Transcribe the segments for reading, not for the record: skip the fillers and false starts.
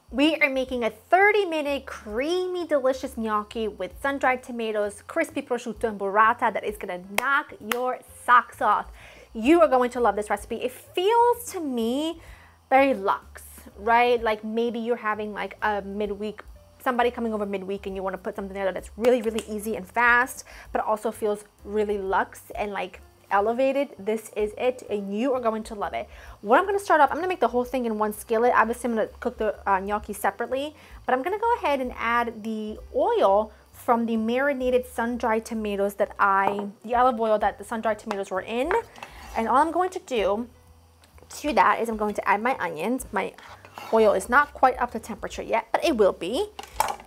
We are making a 30-minute creamy, delicious gnocchi with sun-dried tomatoes, crispy prosciutto, and burrata that is gonna knock your socks off. You are going to love this recipe. It feels to me very luxe, right? Like maybe you're having like a midweek, somebody coming over midweek and you want to put something there that's really, really easy and fast, but also feels really luxe and like elevated. This is it, and you are going to love it. What I'm going to start off, I'm going to make the whole thing in one skillet. Obviously, I'm going to cook the gnocchi separately, but I'm going to go ahead and add the oil from the marinated sun-dried tomatoes the olive oil that the sun-dried tomatoes were in. And all I'm going to do to that is I'm going to add my onions. My oil is not quite up to temperature yet, but it will be.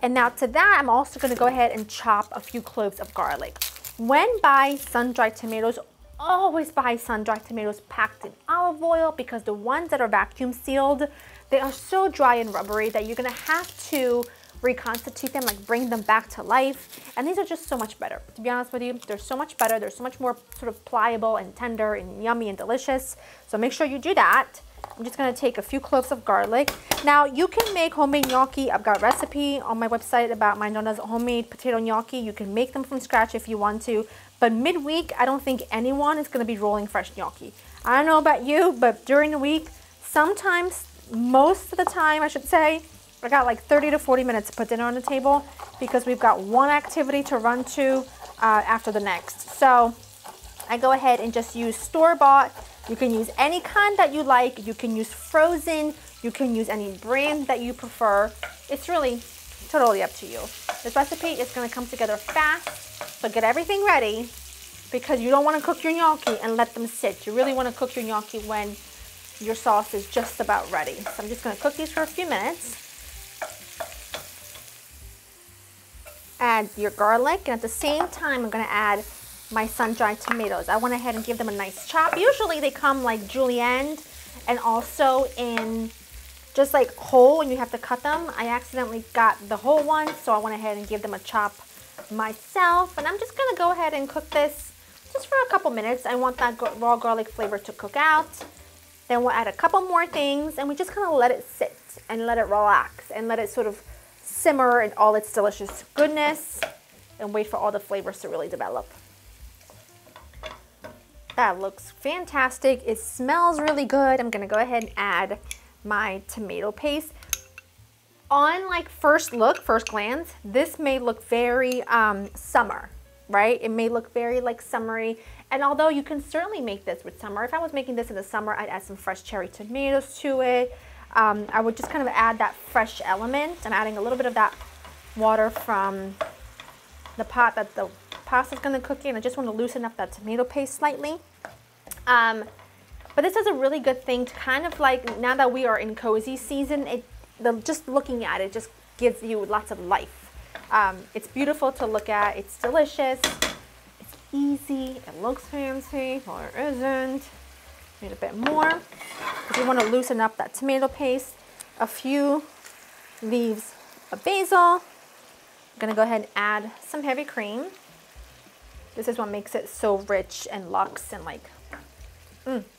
And now to that, I'm also going to go ahead and chop a few cloves of garlic. When buy sun-dried tomatoes, always buy sun-dried tomatoes packed in olive oil, because the ones that are vacuum sealed, they are so dry and rubbery that you're gonna have to reconstitute them, like bring them back to life. And these are just so much better. To be honest with you, they're so much better. They're so much more sort of pliable and tender and yummy and delicious. So make sure you do that. I'm just gonna take a few cloves of garlic. Now you can make homemade gnocchi. I've got a recipe on my website about my Nona's homemade potato gnocchi. You can make them from scratch if you want to. But midweek, I don't think anyone is gonna be rolling fresh gnocchi. I don't know about you, but during the week, sometimes, most of the time I should say, I got like 30 to 40 minutes to put dinner on the table because we've got one activity to run to after the next. So I go ahead and just use store-bought. You can use any kind that you like. You can use frozen. You can use any brand that you prefer. It's really totally up to you. This recipe is gonna come together fast, so get everything ready because you don't wanna cook your gnocchi and let them sit. You really wanna cook your gnocchi when your sauce is just about ready. So I'm just gonna cook these for a few minutes. Add your garlic, and at the same time, I'm gonna add my sun-dried tomatoes. I went ahead and give them a nice chop. Usually they come like julienned and also in just like whole, and you have to cut them. I accidentally got the whole one, so I went ahead and gave them a chop myself. And I'm just gonna go ahead and cook this just for a couple minutes. I want that raw garlic flavor to cook out. Then we'll add a couple more things, and we just kind of let it sit and let it relax and let it sort of simmer in all its delicious goodness and wait for all the flavors to really develop. That looks fantastic. It smells really good. I'm gonna go ahead and add my tomato paste. On like first look, first glance, this may look very summer, right? It may look very like summery. And although you can certainly make this with summer, if I was making this in the summer, I'd add some fresh cherry tomatoes to it. I would just kind of add that fresh element. I'm adding a little bit of that water from the pot that the pasta's gonna cook in. I just want to loosen up that tomato paste slightly. But this is a really good thing to kind of like, now that we are in cozy season, just looking at it just gives you lots of life. It's beautiful to look at. It's delicious. It's easy. It looks fancy, or it isn't. Need a bit more because you want to loosen up that tomato paste. A few leaves of basil. I'm gonna go ahead and add some heavy cream. This is what makes it so rich and luxe and like,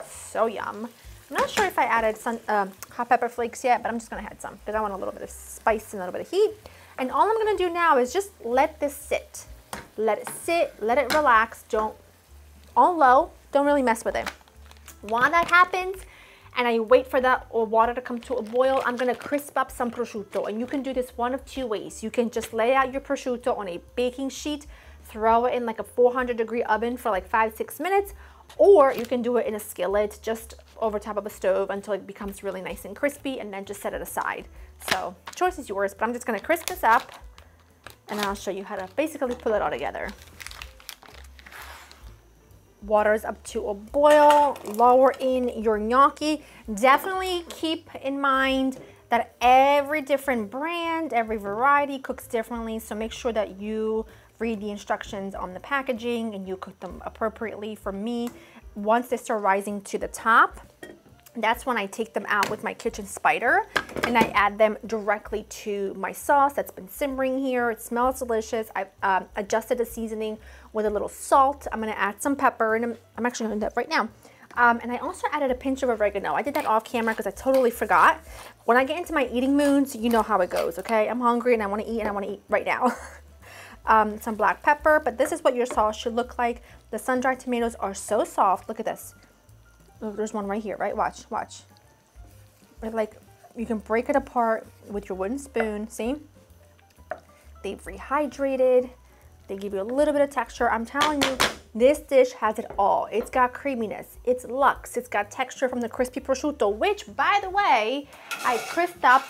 so yum. I'm not sure if I added some hot pepper flakes yet, but I'm just gonna add some because I want a little bit of spice and a little bit of heat. And all I'm gonna do now is just let this sit. Let it sit, let it relax. Don't, on low, don't really mess with it. While that happens, and I wait for that water to come to a boil, I'm gonna crisp up some prosciutto. And you can do this one of two ways. You can just lay out your prosciutto on a baking sheet, throw it in like a 400-degree oven for like 5-6 minutes, or you can do it in a skillet just over top of a stove until it becomes really nice and crispy, and then just set it aside. So choice is yours, but I'm just gonna crisp this up and I'll show you how to basically put it all together. Water's up to a boil, lower in your gnocchi. Definitely keep in mind that every different brand, every variety cooks differently, so make sure that you read the instructions on the packaging and you cook them appropriately. For me, once they start rising to the top, that's when I take them out with my kitchen spider and I add them directly to my sauce that's been simmering here. It smells delicious. I've adjusted the seasoning with a little salt. I'm gonna add some pepper, and I'm actually gonna do that right now. And I also added a pinch of oregano. I did that off camera because I totally forgot. When I get into my eating moods, you know how it goes, okay? I'm hungry and I want to eat, and I want to eat right now. Some black pepper, but this is what your sauce should look like. The sun-dried tomatoes are so soft. Look at this. Oh, there's one right here, right? Watch, watch. Like, you can break it apart with your wooden spoon. See? They've rehydrated. They give you a little bit of texture. I'm telling you, this dish has it all. It's got creaminess, it's luxe, it's got texture from the crispy prosciutto, which, by the way, I crisped up.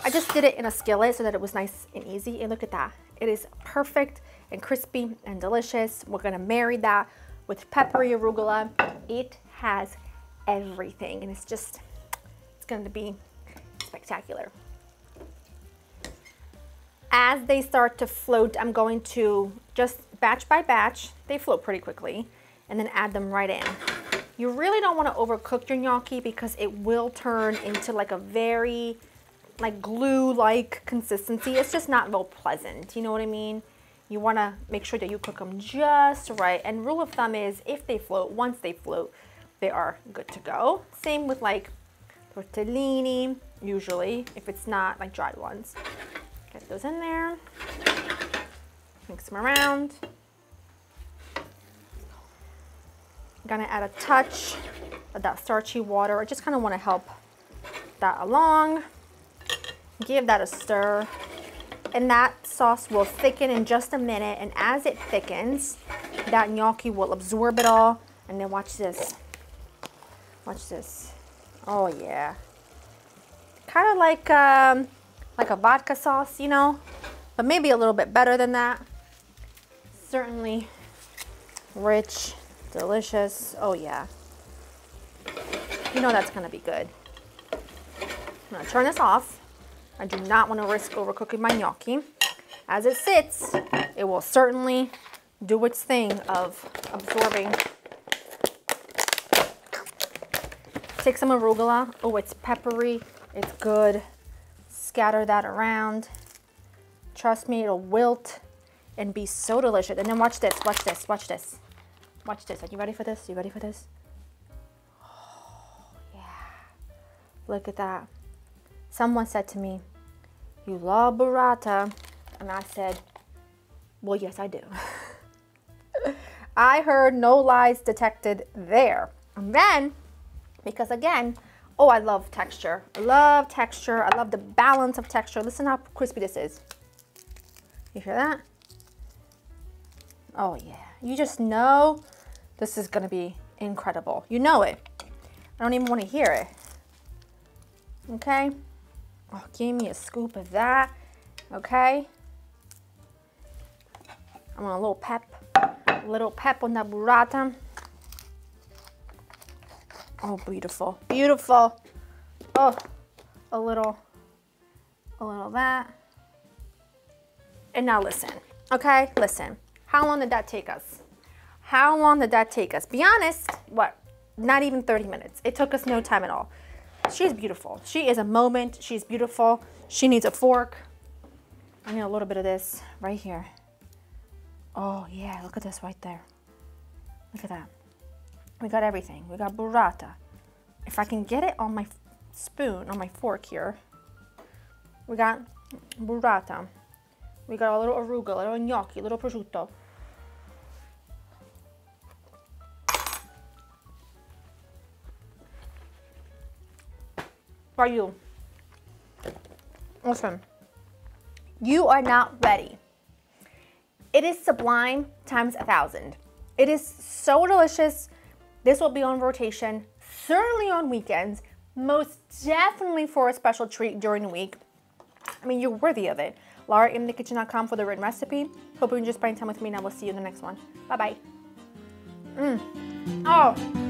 I just did it in a skillet so that it was nice and easy. And look at that. It is perfect and crispy and delicious. We're gonna marry that with peppery arugula. It has everything, and it's gonna be spectacular. As they start to float, I'm going to just batch by batch, they float pretty quickly, and then add them right in. You really don't want to overcook your gnocchi because it will turn into like a very like glue-like consistency. It's just not real pleasant, you know what I mean? You want to make sure that you cook them just right. And rule of thumb is if they float, once they float, they are good to go. Same with like tortellini, usually, if it's not like dried ones. Get those in there, mix them around. I'm gonna add a touch of that starchy water. I just kind of want to help that along. Give that a stir, and that sauce will thicken in just a minute. And as it thickens, that gnocchi will absorb it all. And then watch this. Watch this. Oh yeah. Kind of like a vodka sauce, you know, but maybe a little bit better than that. Certainly rich, delicious. Oh yeah. You know that's gonna be good. I'm gonna turn this off. I do not want to risk overcooking my gnocchi. As it sits, it will certainly do its thing of absorbing. Take some arugula. Oh, it's peppery. It's good. Scatter that around. Trust me, it'll wilt and be so delicious. And then watch this, watch this, watch this. Watch this. Are you ready for this? You ready for this? Oh, yeah. Look at that. Someone said to me, "You love burrata." And I said, well, yes, I do. I heard no lies detected there. And then, because again, oh, I love texture. I love texture. I love the balance of texture. Listen how crispy this is. You hear that? Oh yeah. You just know this is gonna be incredible. You know it. I don't even want to hear it. Okay? Oh, give me a scoop of that. Okay? I want a little pep on that burrata. Oh, beautiful, beautiful. Oh, a little of that. And now listen, okay, listen. How long did that take us? How long did that take us? Be honest, what, not even 30 minutes. It took us no time at all. She's beautiful. She is a moment. She's beautiful. She needs a fork. I need a little bit of this right here. Oh yeah, look at this right there. Look at that. We got everything. We got burrata. If I can get it on my spoon, on my fork here. We got burrata. We got a little arugula, a little gnocchi, a little prosciutto. Are you? Listen, you are not ready. It is sublime times 1,000. It is so delicious. This will be on rotation, certainly on weekends, most definitely for a special treat during the week. I mean, you're worthy of it. LauraInthekitchen.com for the written recipe. Hope you enjoyed spending time with me, and I will see you in the next one. Bye-bye. Oh.